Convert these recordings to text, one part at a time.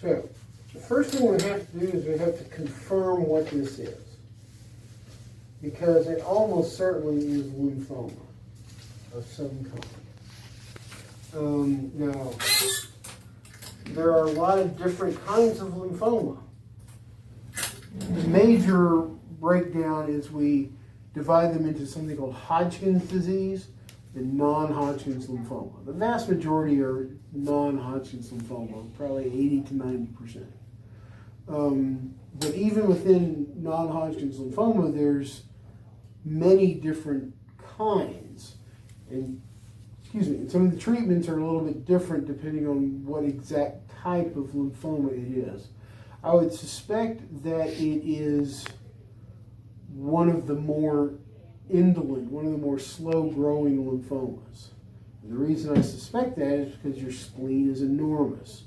So, the first thing we have to do is we have to confirm what this is. Because it almost certainly is lymphoma of some kind. Now, there are a lot of different kinds of lymphoma. The major breakdown is we divide them into something called Hodgkin's disease and non-Hodgkin's lymphoma. The vast majority are non-Hodgkin's lymphoma, probably 80 to 90%. But even within non-Hodgkin's lymphoma, there's many different kinds. And some of the treatments are a little bit different depending on what exact type of lymphoma it is. I would suspect that it is one of the more indolent, one of the more slow-growing lymphomas. And the reason I suspect that is because your spleen is enormous.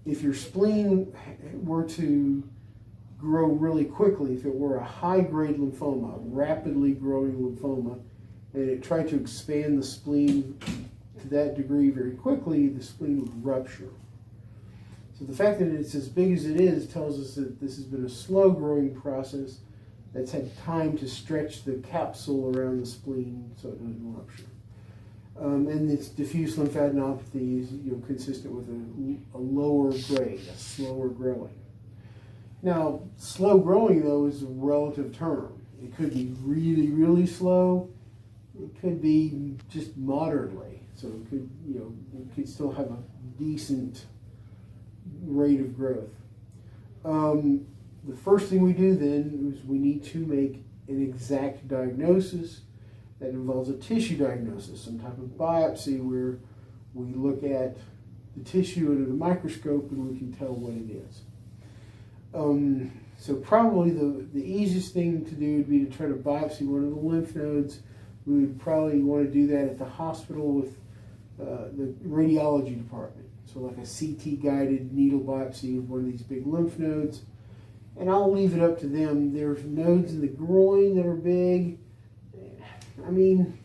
If your spleen were to grow really quickly, if it were a high-grade lymphoma, a rapidly growing lymphoma, and it tried to expand the spleen to that degree very quickly, the spleen would rupture. So the fact that it's as big as it is tells us that this has been a slow-growing process that's had time to stretch the capsule around the spleen so it doesn't rupture. And it's diffuse lymphadenopathy is consistent with a lower grade, a slower growing. Now, slow growing though is a relative term. It could be really, really slow. It could be just moderately. So it could, it could still have a decent rate of growth. The first thing we do then is we need to make an exact diagnosis that involves a tissue diagnosis, some type of biopsy where we look at the tissue under the microscope and we can tell what it is. So probably the easiest thing to do would be to try to biopsy one of the lymph nodes. We would probably want to do that at the hospital with the radiology department. So like a CT-guided needle biopsy of one of these big lymph nodes. And I'll leave it up to them. There's nodes in the groin that are big. I mean,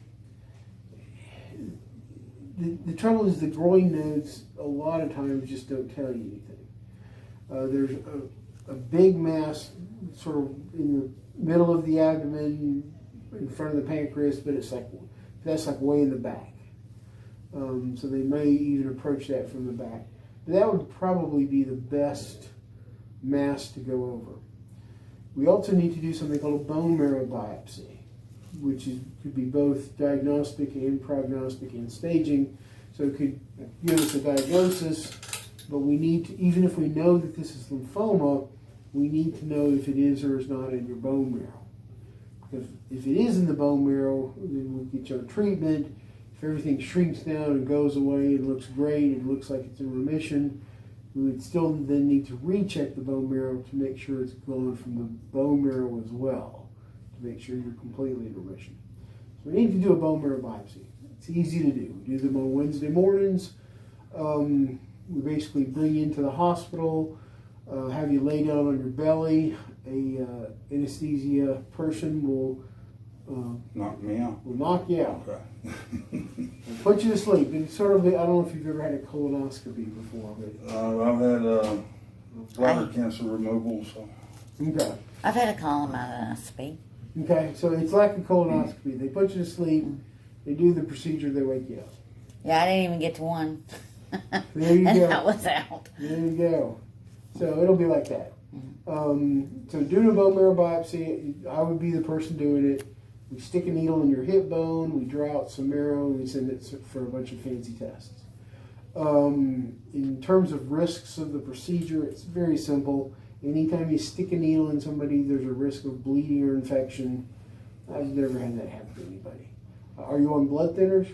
the trouble is the groin nodes a lot of times just don't tell you anything. There's a big mass sort of in the middle of the abdomen in front of the pancreas, but that's like way in the back. So they may even approach that from the back. But that would probably be the best mass to go over. We also need to do something called a bone marrow biopsy, which could be both diagnostic and prognostic and staging. So it could give us a diagnosis, but we need to, even if we know that this is lymphoma, we need to know if it is or is not in your bone marrow. Because if it is in the bone marrow, then we get you on treatment. If everything shrinks down and goes away and looks great, it looks like it's in remission, we would still then need to recheck the bone marrow to make sure it's gone from the bone marrow as well, to make sure you're completely in remission. So we need to do a bone marrow biopsy. It's easy to do. We do them on Wednesday mornings. We basically bring you into the hospital, have you lay down on your belly. A anesthesia person will knock me out. Will knock you out. Okay. We'll put you to sleep. It's sort of, I don't know if you've ever had a colonoscopy before, but I've had bladder cancer removal. So. Okay. I've had a colonoscopy. Okay, so it's like a colonoscopy. They put you to sleep. They do the procedure. They wake you up. Yeah, I didn't even get to one. There you and go. I was out. There you go. So it'll be like that. So doing a bone marrow biopsy, I would be the person doing it. We stick a needle in your hip bone, we draw out some marrow, and we send it for a bunch of fancy tests. In terms of risks of the procedure, it's very simple. Anytime you stick a needle in somebody, there's a risk of bleeding or infection. I've never had that happen to anybody. Are you on blood thinners?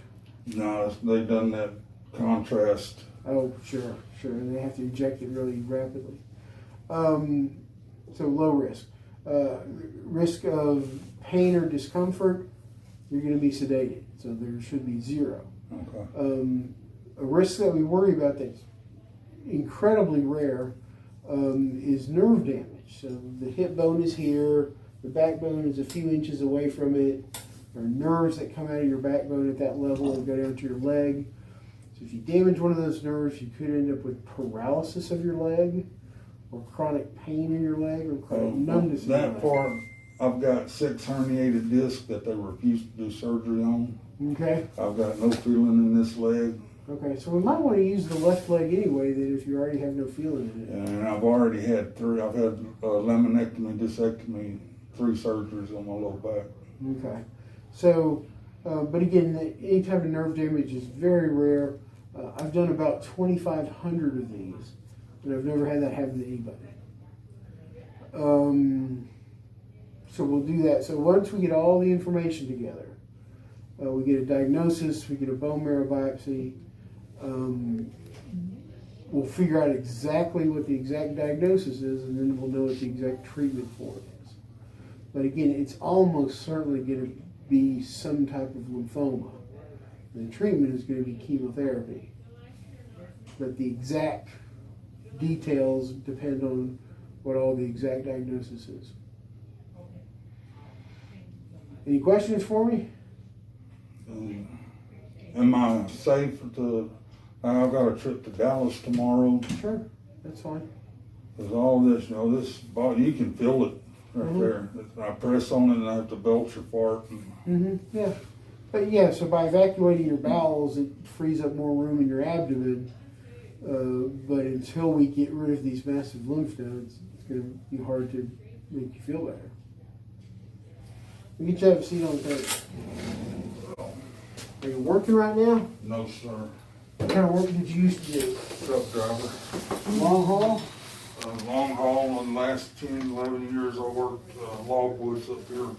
No, they've done that contrast. Oh, sure. And they have to inject it really rapidly. So low risk. Risk of pain or discomfort, you're going to be sedated. So there should be zero. Okay. A risk that we worry about that's incredibly rare is nerve damage. So the hip bone is here, the backbone is a few inches away from it. There are nerves that come out of your backbone at that level and go down to your leg. So if you damage one of those nerves, you could end up with paralysis of your leg, or chronic pain in your leg, or chronic numbness in your That leg. part, I've got 6 herniated discs that they refuse to do surgery on. Okay. I've got no feeling in this leg. Okay, so we might want to use the left leg anyway, then, if you already have no feeling in it. And I've already had 3. I've had laminectomy, discectomy, 3 surgeries on my low back. Okay. So, but again, any type of nerve damage is very rare. I've done about 2,500 of these, and I've never had that happen to anybody. So we'll do that. So once we get all the information together, we get a diagnosis, we get a bone marrow biopsy, we'll figure out exactly what the exact diagnosis is, and then we'll know what the exact treatment for it is. But again, it's almost certainly going to be some type of lymphoma. The treatment is going to be chemotherapy. But the exact details depend on what all the exact diagnosis is. Any questions for me? Am I safe to? I've got a trip to Dallas tomorrow. Sure, that's fine. There's all this, this body, you can feel it right there. I press on it and I have to belch or fart. Yeah. But yeah, so by evacuating your bowels, it frees up more room in your abdomen. But until we get rid of these massive lymph nodes, it's going to be hard to make you feel better. We get you to have a seat on the table. Are you working right now? No, sir. What kind of work did you used to do? Truck driver. Long haul? Long haul. In the last 10, 11 years, I worked logwoods up here.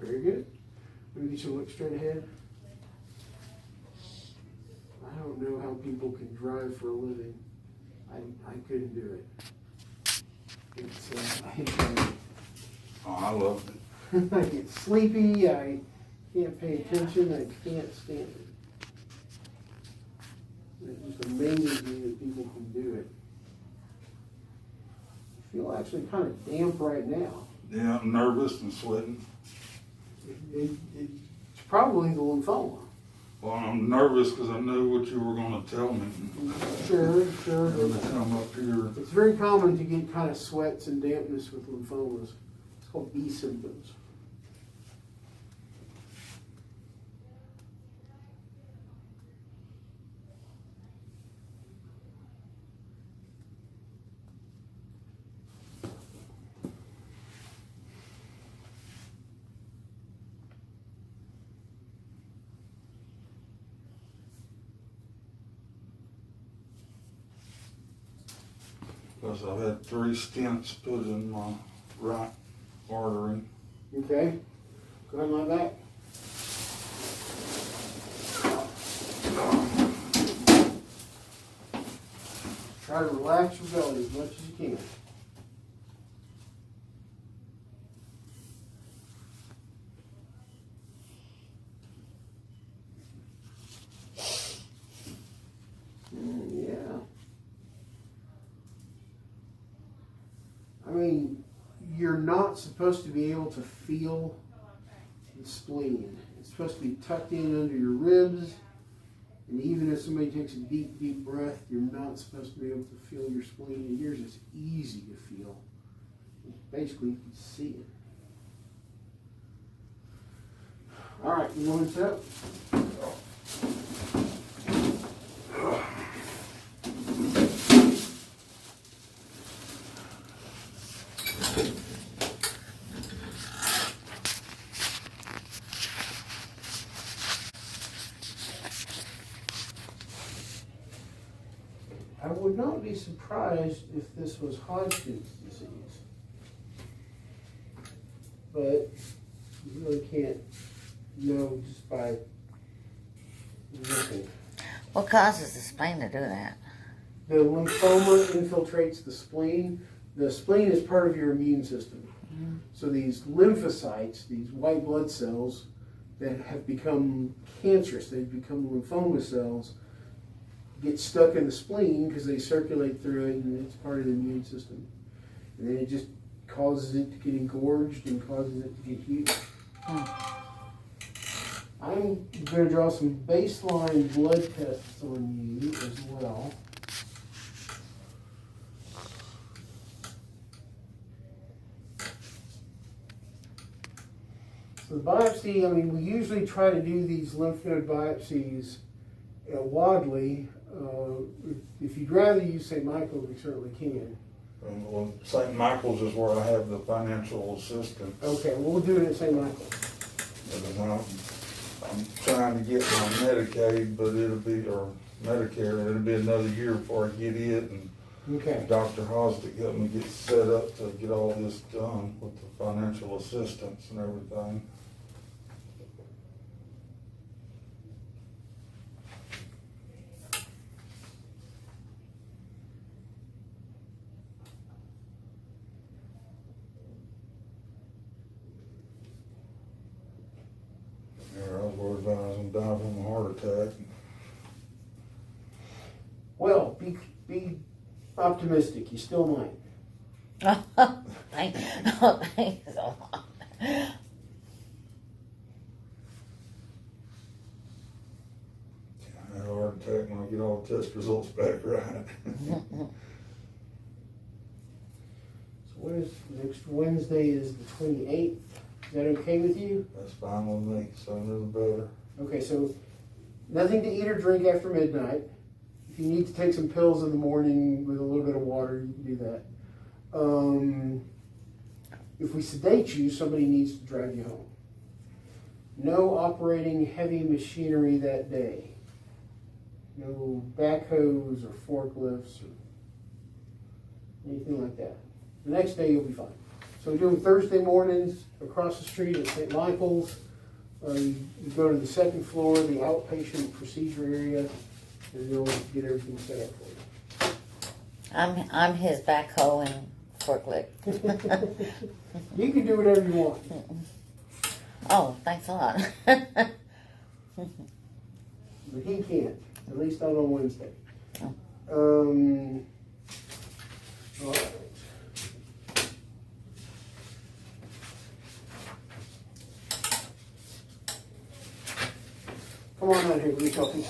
Very good. Let me get you to look straight ahead. I don't know how people can drive for a living. I couldn't do it. It's, I hate driving. Oh, I loved it. I get sleepy, I can't pay attention, I can't stand it. It just amazes me that people can do it. I feel actually kind of damp right now. Yeah, I'm nervous and sweating. It's probably the lymphoma. Well, I'm nervous because I knew what you were going to tell me. Sure. Every time up here. It's very common to get kind of sweats and dampness with lymphomas. It's called B symptoms. Because I've had 3 stents put in my right artery. Okay. Go ahead and lie back. Try to relax your belly as much as you can. Yeah. I mean, you're not supposed to be able to feel the spleen. It's supposed to be tucked in under your ribs. And even if somebody takes a deep, deep breath, you're not supposed to be able to feel your spleen. And yours is easy to feel. Basically, you can see it. All right, you want to sit up? I would not be surprised if this was Hodgkin's disease, but you really can't know just by looking. What causes the spleen to do that? The lymphoma infiltrates the spleen. The spleen is part of your immune system. So these lymphocytes, these white blood cells that have become cancerous, they've become lymphoma cells, get stuck in the spleen because they circulate through it and it's part of the immune system. And then it just causes it to get engorged and causes it to get huge. I'm gonna draw some baseline blood tests on you as well. So the biopsy, I mean, we usually try to do these lymph node biopsies Wadley. If you'd rather use St. Michael's, we certainly can. Well, St. Michael's is where I have the financial assistance. Okay, well, we'll do it at St. Michael's. Because I'm trying to get my Medicaid, but or Medicare, it'll be another year before I get it. And Okay. Dr. Hosdick helped me get set up to get all this done with the financial assistance and everything. Yeah, I was worried about I was gonna die from a heart attack. Well, be optimistic. You still might. Thanks a lot. I had a heart attack when I get all the test results back right. So what is next Wednesday is the 28th. Is that okay with you? That's fine with me, sooner the better. Okay, so nothing to eat or drink after midnight. If you need to take some pills in the morning with a little bit of water, you can do that. If we sedate you, somebody needs to drive you home. No operating heavy machinery that day. No backhoes or forklifts or anything like that. The next day you'll be fine. So we do them Thursday mornings across the street at St. Michael's. You go to the second floor, the outpatient procedure area, and they'll get everything set up for you. I'm his backhoe and forklift. You can do whatever you want. Oh, thanks a lot. But he can't, at least not on Wednesday. All right. Come on out here, let me help you.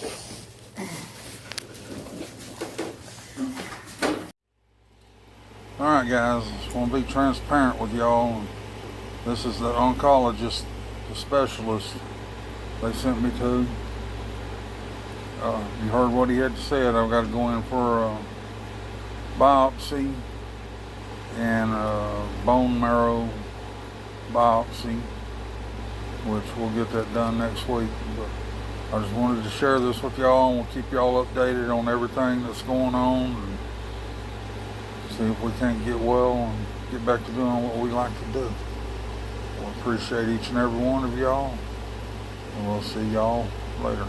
Alright guys, just want to be transparent with y'all. This is the oncologist, the specialist they sent me to. You heard what he had said. I've got to go in for a biopsy and a bone marrow biopsy, which we'll get that done next week. But I just wanted to share this with y'all, and we'll keep y'all updated on everything that's going on, and see if we can't get well and get back to doing what we like to do. We appreciate each and every one of y'all, and we'll see y'all later.